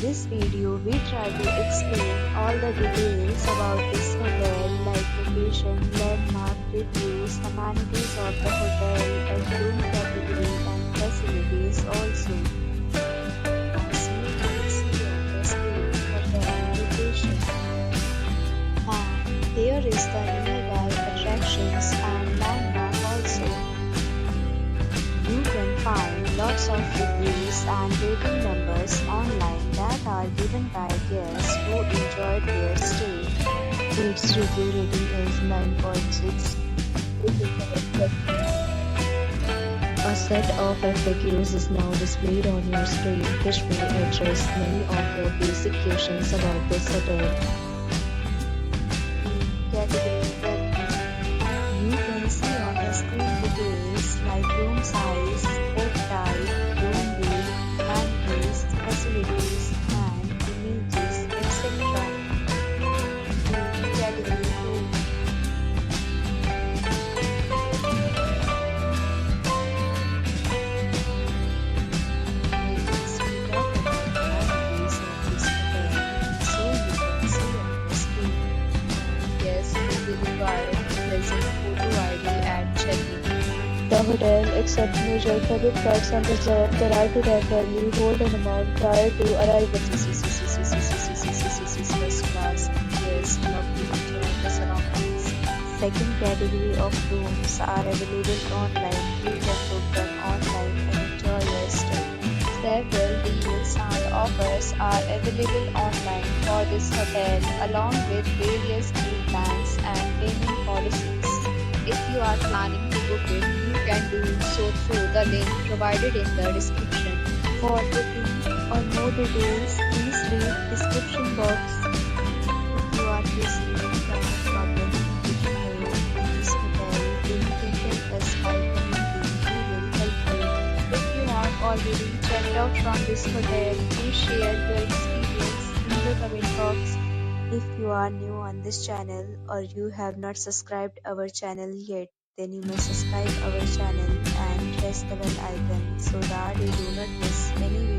this video, we try to explain all the details about this hotel, like location, landmark, reviews, amenities of the hotel, and room category and facilities also. As you can see on the screen, hotel location. And here is the nearby attractions and landmark also. You can find lots of reviews and rating numbers online that are given by guests who enjoyed their stay. Its review rating is 9.6. A set of FAQs is now displayed on your screen, which may address many of your basic questions about this hotel. Category 1. You can see on the screen details like room size, bed type, room rate, amenities, facilities, and images, etc. Category 2. Next, we talk about the amenities of this hotel. So you can see on the screen. Guests will be required to present photo ID and check-in. The hotel accepts major credit cards and reserves the right to temporarily hold an amount prior to arrival. First class guests love to enjoy the surroundings. Second category of rooms are available online. You can book them online and enjoy your stay. Several deals and offers are available online for this hotel, along with various meal plans and payment policies. If you are planning to book it, you can do so through the link provided in the description. For booking or more details, please read description box. If you are facing any kind of problem in booking a room in this hotel, then you can tell us by commenting. We will help you. If you have already checked out from this hotel, please share your experience in the comment box. If you are new on this channel or you have not subscribed our channel yet, then you may subscribe our channel and press the bell icon so that you do not miss any